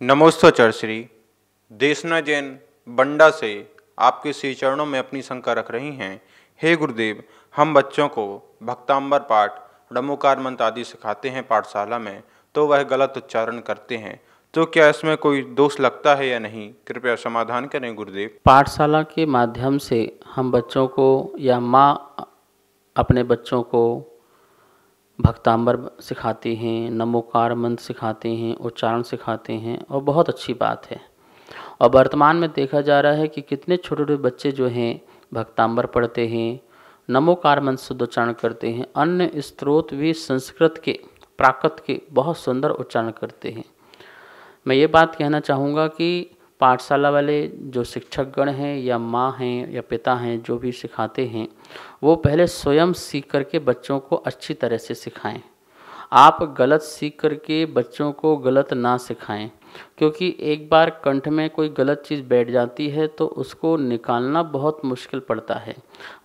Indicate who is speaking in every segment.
Speaker 1: नमोस्तोचर श्री देशना जैन बंडा से आपके श्री चरणों में अपनी शंका रख रही हैं। हे गुरुदेव, हम बच्चों को भक्तांबर पाठ, नमोकार मंत्र आदि सिखाते हैं पाठशाला में, तो वह गलत उच्चारण करते हैं, तो क्या इसमें कोई दोष लगता है या नहीं? कृपया समाधान करें गुरुदेव।
Speaker 2: पाठशाला के माध्यम से हम बच्चों को या माँ अपने बच्चों को भक्तांबर सिखाती हैं, नमोकार मंत्र सिखाते हैं, उच्चारण सिखाते हैं और बहुत अच्छी बात है। और वर्तमान में देखा जा रहा है कि कितने छोटे छोटे बच्चे जो हैं भक्तांबर पढ़ते हैं, नमोकार मंत्र शुद्ध उच्चारण करते हैं, अन्य स्त्रोत भी संस्कृत के, प्राकृत के बहुत सुंदर उच्चारण करते हैं। मैं ये बात कहना चाहूँगा कि पाठशाला वाले जो शिक्षकगण हैं या माँ हैं या पिता हैं, जो भी सिखाते हैं, वो पहले स्वयं सीख करके बच्चों को अच्छी तरह से सिखाएं। आप गलत सीख करके बच्चों को गलत ना सिखाएं, क्योंकि एक बार कंठ में कोई गलत चीज़ बैठ जाती है तो उसको निकालना बहुत मुश्किल पड़ता है।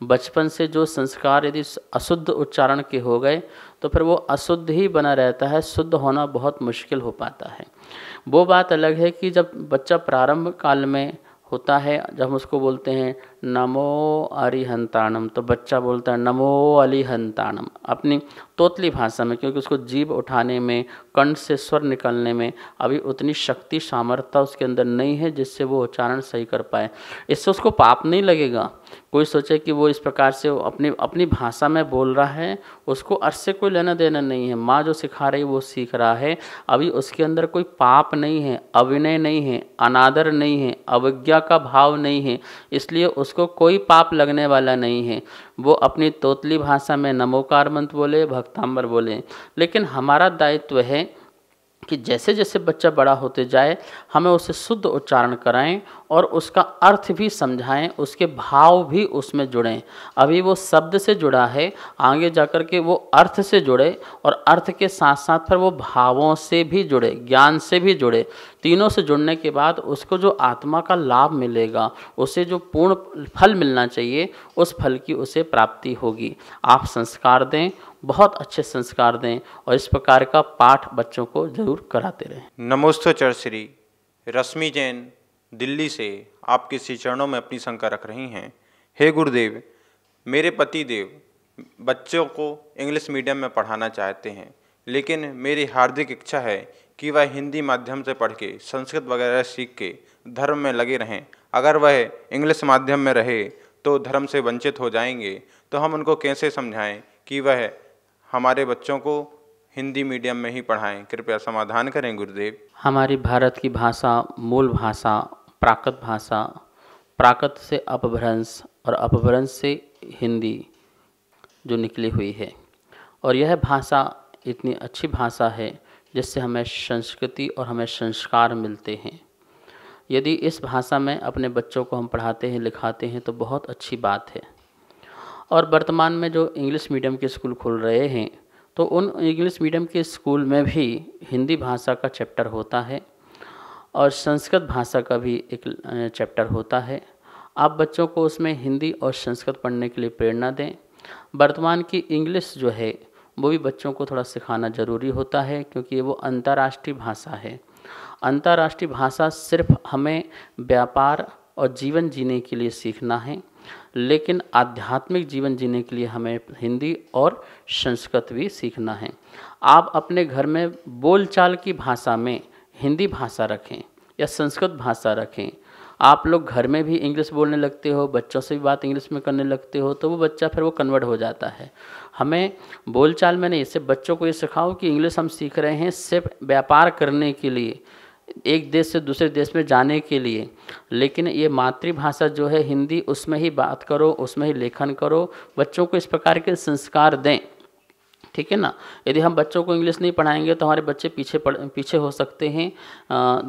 Speaker 2: बचपन से जो संस्कार यदि अशुद्ध उच्चारण के हो गए तो फिर वो अशुद्ध ही बना रहता है, शुद्ध होना बहुत मुश्किल हो पाता है। वो बात अलग है कि जब बच्चा प्रारंभ काल में होता है, जब हम उसको बोलते हैं नमो अरिहंताणम, तो बच्चा बोलता है नमो अलिहंताणम अपनी तोतली भाषा में, क्योंकि उसको जीभ उठाने में, कंठ से स्वर निकलने में अभी उतनी शक्ति सामर्थ्य उसके अंदर नहीं है जिससे वो उच्चारण सही कर पाए। इससे उसको पाप नहीं लगेगा। कोई सोचे कि वो इस प्रकार से अपनी अपनी भाषा में बोल रहा है, उसको अर्थ से कोई लेना देना नहीं है। माँ जो सिखा रही है वो सीख रहा है, अभी उसके अंदर कोई पाप नहीं है, अविनय नहीं है, अनादर नहीं है, अवज्ञा का भाव नहीं है, इसलिए उसको कोई पाप लगने वाला नहीं है। वो अपनी तोतली भाषा में नमोकार मंत्र बोले, भक्तांबर बोले। लेकिन हमारा दायित्व है कि जैसे जैसे बच्चा बड़ा होते जाए हमें उसे शुद्ध उच्चारण कराएं और उसका अर्थ भी समझाएं, उसके भाव भी उसमें जुड़ें। अभी वो शब्द से जुड़ा है, आगे जाकर के वो अर्थ से जुड़े और अर्थ के साथ साथ फिर वो भावों से भी जुड़े, ज्ञान से भी जुड़े। तीनों से जुड़ने के बाद उसको जो आत्मा का लाभ मिलेगा, उसे जो पूर्ण फल मिलना चाहिए, उस फल की उसे प्राप्ति होगी। आप संस्कार दें, बहुत अच्छे संस्कार दें और इस प्रकार का पाठ बच्चों को जरूर कराते रहें।
Speaker 1: नमोस्तोचर श्री रश्मि जैन दिल्ली से आपके श्री चरणों में अपनी शंका रख रही हैं। हे गुरुदेव, मेरे पति देव बच्चों को इंग्लिश मीडियम में पढ़ाना चाहते हैं, लेकिन मेरी हार्दिक इच्छा है कि वह हिंदी माध्यम से पढ़ के, संस्कृत वगैरह सीख के धर्म में लगे रहें। अगर वह इंग्लिश माध्यम में रहे तो धर्म से वंचित हो जाएंगे, तो हम उनको कैसे समझाएं कि वह हमारे बच्चों को हिंदी मीडियम में ही पढ़ाएं? कृपया समाधान करें गुरुदेव।
Speaker 2: हमारी भारत की भाषा, मूल भाषा प्राकृत भाषा, प्राकृत से अपभ्रंश और अपभ्रंश से हिंदी जो निकली हुई है, और यह भाषा इतनी अच्छी भाषा है जिससे हमें संस्कृति और हमें संस्कार मिलते हैं। यदि इस भाषा में अपने बच्चों को हम पढ़ाते हैं, लिखाते हैं तो बहुत अच्छी बात है। और वर्तमान में जो इंग्लिश मीडियम के स्कूल खुल रहे हैं, तो उन इंग्लिश मीडियम के स्कूल में भी हिंदी भाषा का चैप्टर होता है और संस्कृत भाषा का भी एक चैप्टर होता है। आप बच्चों को उसमें हिंदी और संस्कृत पढ़ने के लिए प्रेरणा दें। वर्तमान की इंग्लिश जो है वो भी बच्चों को थोड़ा सिखाना ज़रूरी होता है, क्योंकि वो अंतर्राष्ट्रीय भाषा है। अंतर्राष्ट्रीय भाषा सिर्फ हमें व्यापार और जीवन जीने के लिए सीखना है, लेकिन आध्यात्मिक जीवन जीने के लिए हमें हिंदी और संस्कृत भी सीखना है। आप अपने घर में बोलचाल की भाषा में हिंदी भाषा रखें या संस्कृत भाषा रखें। आप लोग घर में भी इंग्लिश बोलने लगते हो, बच्चों से भी बात इंग्लिश में करने लगते हो, तो वो बच्चा फिर वो कन्वर्ट हो जाता है। हमें बोलचाल में नहीं, सिर्फ बच्चों को ये सिखाओ कि इंग्लिश हम सीख रहे हैं सिर्फ व्यापार करने के लिए, एक देश से दूसरे देश में जाने के लिए, लेकिन ये मातृभाषा जो है हिंदी, उसमें ही बात करो, उसमें ही लेखन करो। बच्चों को इस प्रकार के संस्कार दें, ठीक है ना। यदि हम बच्चों को इंग्लिश नहीं पढ़ाएंगे तो हमारे बच्चे पीछे हो सकते हैं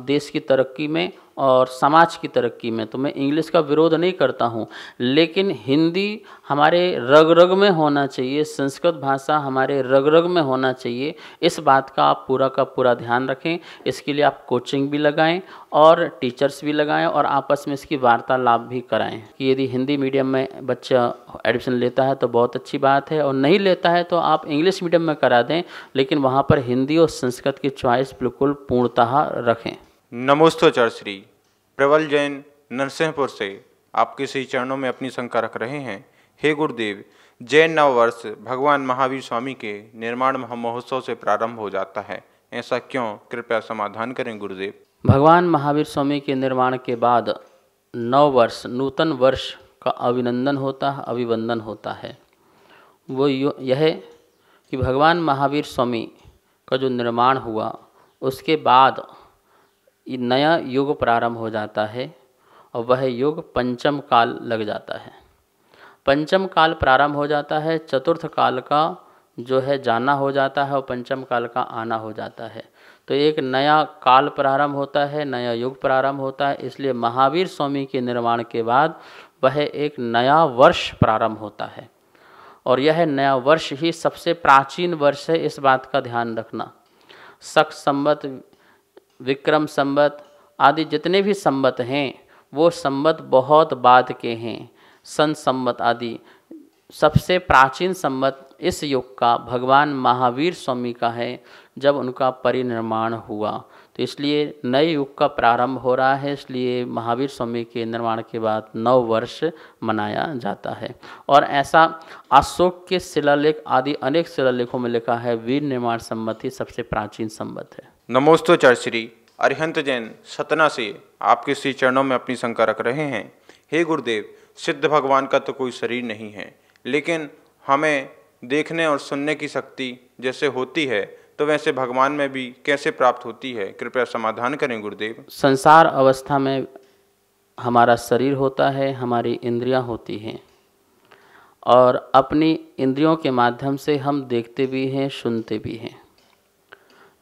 Speaker 2: देश की तरक्की में और समाज की तरक्की में। तो मैं इंग्लिश का विरोध नहीं करता हूँ, लेकिन हिंदी हमारे रग रग में होना चाहिए, संस्कृत भाषा हमारे रग रग में होना चाहिए। इस बात का आप पूरा का पूरा ध्यान रखें। इसके लिए आप कोचिंग भी लगाएं और टीचर्स भी लगाएं और आपस में इसकी वार्तालाप भी कराएं कि यदि हिंदी मीडियम में बच्चा एडमिशन लेता है तो बहुत अच्छी बात है, और नहीं लेता है तो आप इंग्लिश मीडियम में करा दें, लेकिन वहाँ पर हिंदी और संस्कृत की चॉइस बिल्कुल पूर्णतः रखें।
Speaker 1: नमोस्तोचर श्री प्रबल जैन नरसिंहपुर से आपके श्री चरणों में अपनी शंका रख रहे हैं। हे गुरुदेव, जैन नववर्ष भगवान महावीर स्वामी के निर्माण महोत्सव से प्रारंभ हो जाता है, ऐसा क्यों? कृपया समाधान करें गुरुदेव।
Speaker 2: भगवान महावीर स्वामी के निर्माण के बाद नव वर्ष, नूतन वर्ष का अभिनंदन होता है, अभिवंदन होता है। वो यह है कि भगवान महावीर स्वामी का जो निर्माण हुआ उसके बाद ये नया युग प्रारंभ हो जाता है और वह युग पंचम काल लग जाता है। पंचम काल प्रारंभ हो जाता है, चतुर्थ काल का जो है जाना हो जाता है और पंचम काल का आना हो जाता है। तो एक नया काल प्रारंभ होता है, नया युग प्रारंभ होता है। इसलिए महावीर स्वामी के निर्माण के बाद वह एक नया वर्ष प्रारंभ होता है और यह नया वर्ष ही सबसे प्राचीन वर्ष है। इस बात का ध्यान रखना। शक संवत, विक्रम संवत आदि जितने भी संवत हैं वो संवत बहुत बाद के हैं। सन संवत आदि सबसे प्राचीन संवत इस युग का भगवान महावीर स्वामी का है, जब उनका परिनिर्माण हुआ। तो इसलिए नए युग का प्रारंभ हो रहा है। इसलिए महावीर स्वामी के निर्माण के बाद नव वर्ष मनाया जाता है। और ऐसा अशोक के शिलालेख आदि अनेक शिलालेखों में लिखा है, वीर निर्माण संवत ही सबसे प्राचीन संवत है।
Speaker 1: नमोस्तोचर श्री अरिहंत जैन सतना से आपके श्री चरणों में अपनी शंका रख रहे हैं। हे गुरुदेव, सिद्ध भगवान का तो कोई शरीर नहीं है, लेकिन हमें देखने और सुनने की शक्ति जैसे होती है, तो वैसे भगवान में भी कैसे प्राप्त होती है? कृपया समाधान करें गुरुदेव।
Speaker 2: संसार अवस्था में हमारा शरीर होता है, हमारी इंद्रियां होती हैं और अपनी इंद्रियों के माध्यम से हम देखते भी हैं, सुनते भी हैं।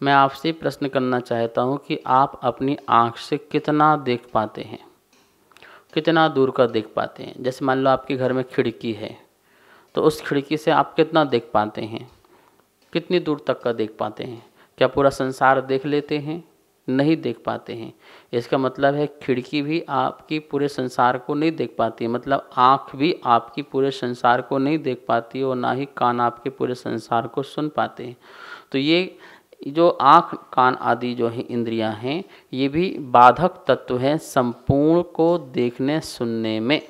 Speaker 2: मैं आपसे प्रश्न करना चाहता हूं कि आप अपनी आँख से कितना देख पाते हैं, कितना दूर का देख पाते हैं। जैसे मान लो आपके घर में खिड़की है, तो उस खिड़की से आप कितना देख पाते हैं, कितनी दूर तक का देख पाते हैं? क्या पूरा संसार देख लेते हैं? नहीं देख पाते हैं। इसका मतलब है खिड़की भी आपकी पूरे संसार को नहीं देख पाती, मतलब आँख भी आपकी पूरे संसार को नहीं देख पाती और ना ही कान आपके पूरे संसार को सुन पाते हैं। तो ये जो आँख, कान आदि जो है इंद्रियां हैं, ये भी बाधक तत्व हैं संपूर्ण को देखने सुनने में।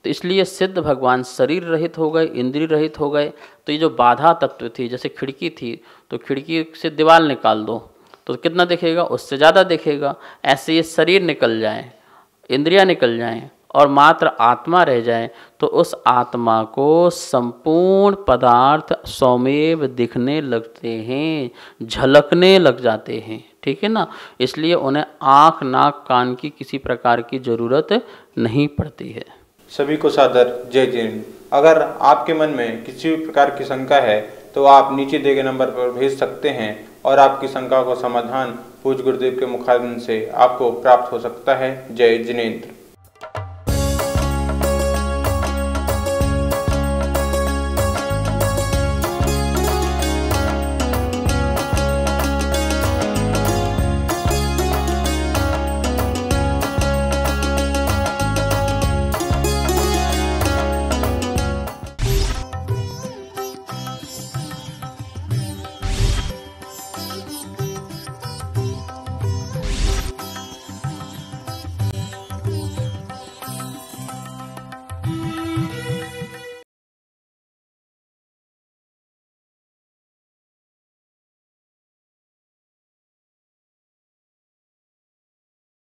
Speaker 2: इसलिए सिद्ध भगवान शरीर रहित हो गए, इंद्रिय रहित हो गए। तो ये जो बाधा तत्व थी, जैसे खिड़की थी, तो खिड़की से दीवार निकाल दो तो कितना दिखेगा? उससे ज़्यादा दिखेगा। ऐसे ये शरीर निकल जाए, इंद्रियां निकल जाएं और मात्र आत्मा रह जाए, तो उस आत्मा को संपूर्ण पदार्थ स्वमेव दिखने लगते हैं, झलकने लग जाते हैं। ठीक है ना? इसलिए उन्हें आँख, नाक, कान की किसी प्रकार की ज़रूरत नहीं पड़ती है।
Speaker 1: सभी को सादर जय जैन। अगर आपके मन में किसी भी प्रकार की शंका है तो आप नीचे दिए गए नंबर पर भेज सकते हैं और आपकी शंका का समाधान पूज्य गुरुदेव के मुखारबिन से आपको प्राप्त हो सकता है। जय जिनेंद्र।